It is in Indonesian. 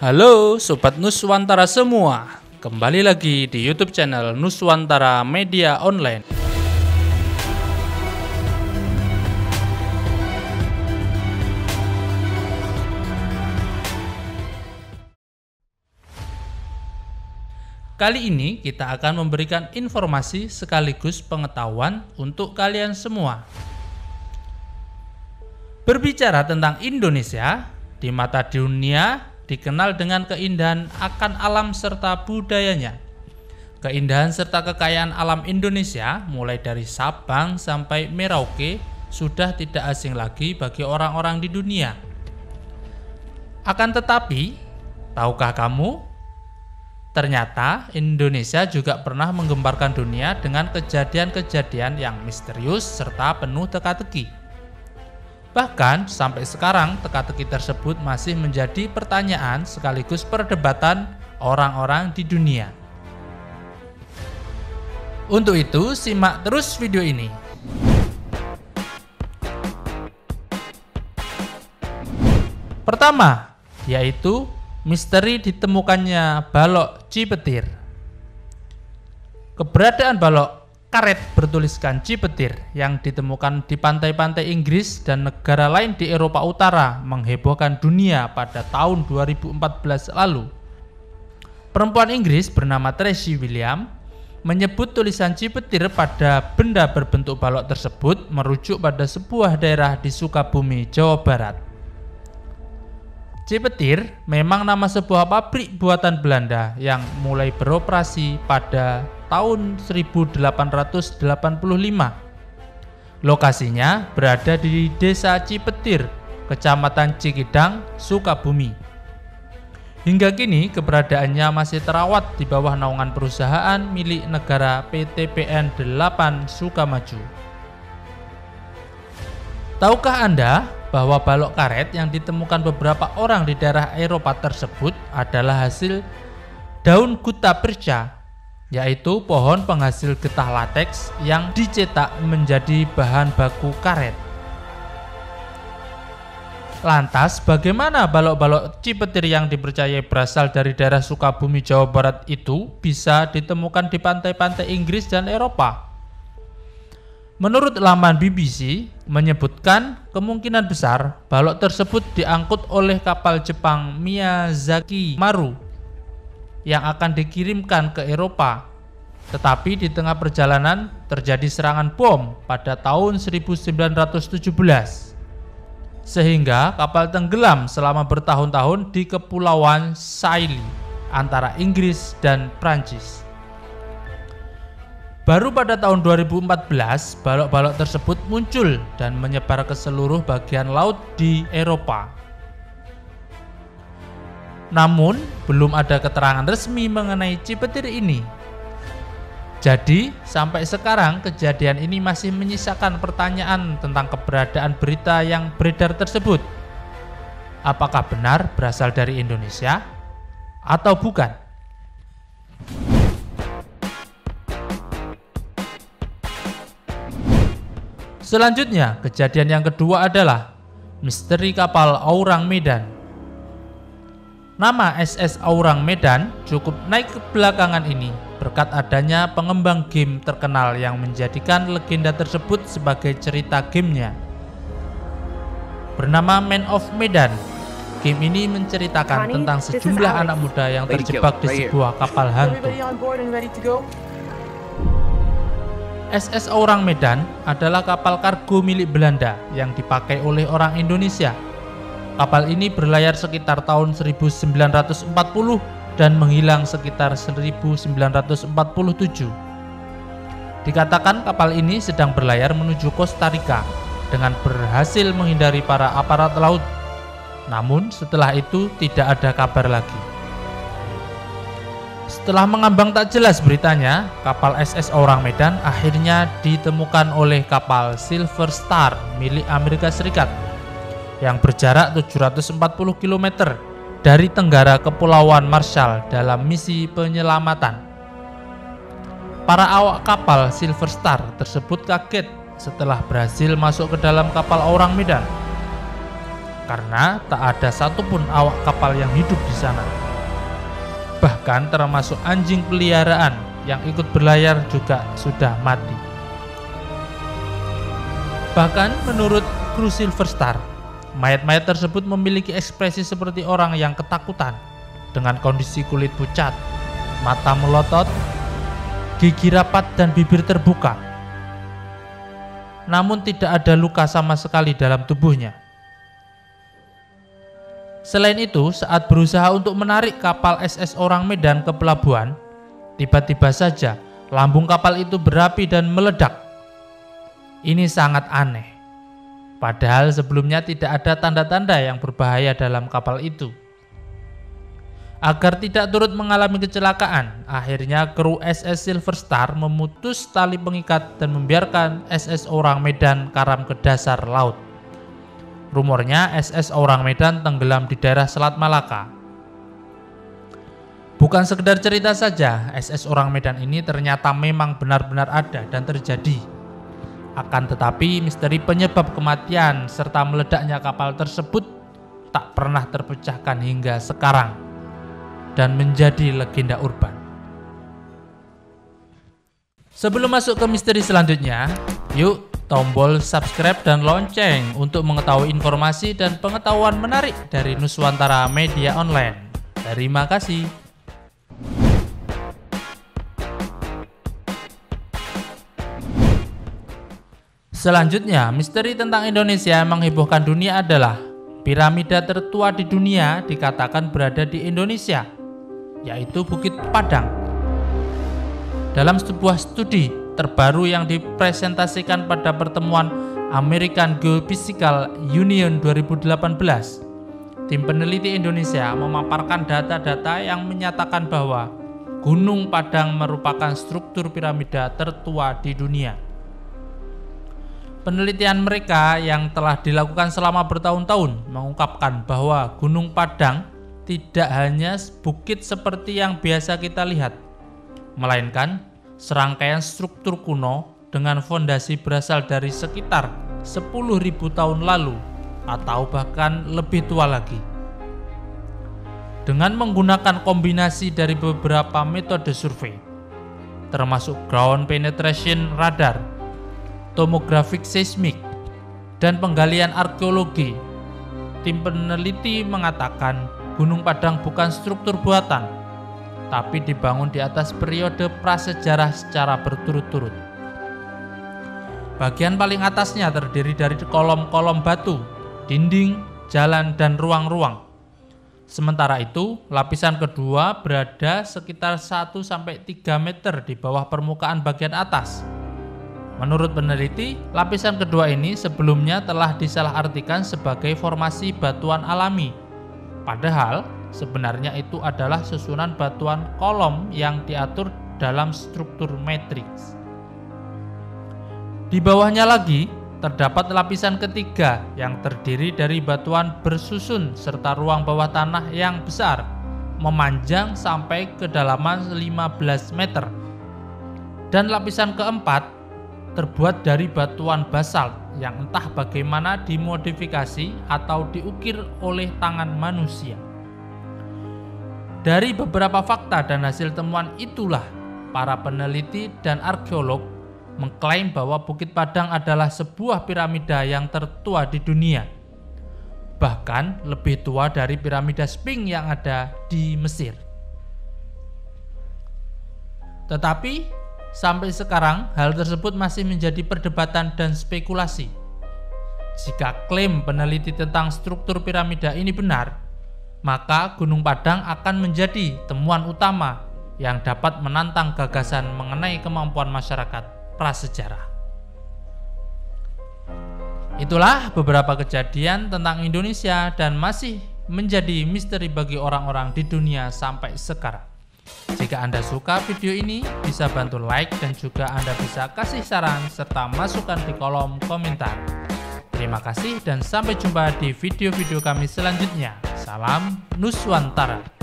Halo Sobat Nuswantara semua, kembali lagi di YouTube channel Nuswantara Media Online. Kali ini kita akan memberikan informasi sekaligus pengetahuan untuk kalian semua. Berbicara tentang Indonesia, di mata dunia dikenal dengan keindahan akan alam serta budayanya. Keindahan serta kekayaan alam Indonesia mulai dari Sabang sampai Merauke sudah tidak asing lagi bagi orang-orang di dunia. Akan tetapi, tahukah kamu? Ternyata Indonesia juga pernah menggemparkan dunia dengan kejadian-kejadian yang misterius serta penuh teka-teki. Bahkan sampai sekarang teka-teki tersebut masih menjadi pertanyaan sekaligus perdebatan orang-orang di dunia. Untuk itu, simak terus video ini. Pertama, yaitu misteri ditemukannya balok Cipetir. Keberadaan balok karet bertuliskan Cipetir yang ditemukan di pantai-pantai Inggris dan negara lain di Eropa Utara menghebohkan dunia pada tahun 2014 lalu. Perempuan Inggris bernama Tracy William menyebut tulisan Cipetir pada benda berbentuk balok tersebut merujuk pada sebuah daerah di Sukabumi, Jawa Barat. Cipetir memang nama sebuah pabrik buatan Belanda yang mulai beroperasi pada tahun 1885. Lokasinya berada di Desa Cipetir, Kecamatan Cikidang, Sukabumi. Hingga kini keberadaannya masih terawat di bawah naungan perusahaan milik negara PT PN 8 Sukamaju. Tahukah Anda bahwa balok karet yang ditemukan beberapa orang di daerah Eropa tersebut adalah hasil daun guta perca, yaitu pohon penghasil getah lateks yang dicetak menjadi bahan baku karet. Lantas bagaimana balok-balok Cipetir yang dipercayai berasal dari daerah Sukabumi, Jawa Barat itu bisa ditemukan di pantai-pantai Inggris dan Eropa? Menurut laman BBC menyebutkan kemungkinan besar balok tersebut diangkut oleh kapal Jepang Miyazaki Maru yang akan dikirimkan ke Eropa. Tetapi di tengah perjalanan terjadi serangan bom pada tahun 1917 sehingga kapal tenggelam selama bertahun-tahun di Kepulauan Scilly antara Inggris dan Prancis. Baru pada tahun 2014 balok-balok tersebut muncul dan menyebar ke seluruh bagian laut di Eropa. Namun, belum ada keterangan resmi mengenai Cipetir ini. Jadi, sampai sekarang kejadian ini masih menyisakan pertanyaan tentang keberadaan berita yang beredar tersebut. Apakah benar berasal dari Indonesia atau bukan? Selanjutnya, kejadian yang kedua adalah misteri kapal Aurang Medan. Nama SS Aurang Medan cukup naik ke belakangan ini berkat adanya pengembang game terkenal yang menjadikan legenda tersebut sebagai cerita gamenya. Bernama Man of Medan, game ini menceritakan tentang sejumlah anak muda yang terjebak di sebuah kapal hantu. SS Aurang Medan adalah kapal kargo milik Belanda yang dipakai oleh orang Indonesia. Kapal ini berlayar sekitar tahun 1940 dan menghilang sekitar 1947. Dikatakan kapal ini sedang berlayar menuju Costa Rica dengan berhasil menghindari para aparat laut. Namun setelah itu tidak ada kabar lagi. Setelah mengambang tak jelas beritanya, kapal SS Aurang Medan akhirnya ditemukan oleh kapal Silver Star milik Amerika Serikat yang berjarak 740 km dari tenggara Kepulauan Marshall dalam misi penyelamatan. Para awak kapal Silver Star tersebut kaget setelah berhasil masuk ke dalam kapal Aurang Medan. karena tak ada satupun awak kapal yang hidup di sana. Bahkan termasuk anjing peliharaan yang ikut berlayar juga sudah mati. Bahkan menurut kru Silver Star, mayat-mayat tersebut memiliki ekspresi seperti orang yang ketakutan dengan kondisi kulit pucat, mata melotot, gigi rapat dan bibir terbuka. Namun tidak ada luka sama sekali dalam tubuhnya. Selain itu, saat berusaha untuk menarik kapal SS Orang Medan ke pelabuhan, tiba-tiba saja lambung kapal itu berapi dan meledak. Ini sangat aneh. Padahal sebelumnya tidak ada tanda-tanda yang berbahaya dalam kapal itu. Agar tidak turut mengalami kecelakaan, akhirnya kru SS Silver Star memutus tali pengikat dan membiarkan SS Orang Medan karam ke dasar laut. Rumornya SS Orang Medan tenggelam di daerah Selat Malaka. Bukan sekedar cerita saja, SS Orang Medan ini ternyata memang benar-benar ada dan terjadi. Akan tetapi misteri penyebab kematian serta meledaknya kapal tersebut tak pernah terpecahkan hingga sekarang dan menjadi legenda urban. Sebelum masuk ke misteri selanjutnya, yuk tombol subscribe dan lonceng untuk mengetahui informasi dan pengetahuan menarik dari Nuswantara Media Online. Terima kasih. Selanjutnya, misteri tentang Indonesia yang menghebohkan dunia adalah piramida tertua di dunia dikatakan berada di Indonesia, yaitu Bukit Padang. Dalam sebuah studi terbaru yang dipresentasikan pada pertemuan American Geophysical Union 2018, tim peneliti Indonesia memaparkan data-data yang menyatakan bahwa Gunung Padang merupakan struktur piramida tertua di dunia. Penelitian mereka yang telah dilakukan selama bertahun-tahun mengungkapkan bahwa Gunung Padang tidak hanya bukit seperti yang biasa kita lihat, melainkan serangkaian struktur kuno dengan fondasi berasal dari sekitar 10.000 tahun lalu atau bahkan lebih tua lagi. Dengan menggunakan kombinasi dari beberapa metode survei, termasuk ground penetration radar, tomografik seismik, dan penggalian arkeologi, tim peneliti mengatakan Gunung Padang bukan struktur buatan, tapi dibangun di atas periode prasejarah secara berturut-turut. Bagian paling atasnya terdiri dari kolom-kolom batu, dinding, jalan, dan ruang-ruang. Sementara itu, lapisan kedua berada sekitar 1-3 meter di bawah permukaan bagian atas. Menurut peneliti, lapisan kedua ini sebelumnya telah disalahartikan sebagai formasi batuan alami. Padahal, sebenarnya itu adalah susunan batuan kolom yang diatur dalam struktur matriks. Di bawahnya lagi, terdapat lapisan ketiga yang terdiri dari batuan bersusun serta ruang bawah tanah yang besar, memanjang sampai kedalaman 15 meter. Dan lapisan keempat terbuat dari batuan basalt yang entah bagaimana dimodifikasi atau diukir oleh tangan manusia. Dari beberapa fakta dan hasil temuan itulah, para peneliti dan arkeolog mengklaim bahwa Bukit Padang adalah sebuah piramida yang tertua di dunia, bahkan lebih tua dari piramida Sphinx yang ada di Mesir. Tetapi sampai sekarang hal tersebut masih menjadi perdebatan dan spekulasi. Jika klaim peneliti tentang struktur piramida ini benar, maka Gunung Padang akan menjadi temuan utama yang dapat menantang gagasan mengenai kemampuan masyarakat prasejarah. Itulah beberapa kejadian tentang Indonesia dan masih menjadi misteri bagi orang-orang di dunia sampai sekarang. Jika Anda suka video ini, bisa bantu like dan juga Anda bisa kasih saran serta masukan di kolom komentar. Terima kasih dan sampai jumpa di video-video kami selanjutnya. Salam Nuswantara.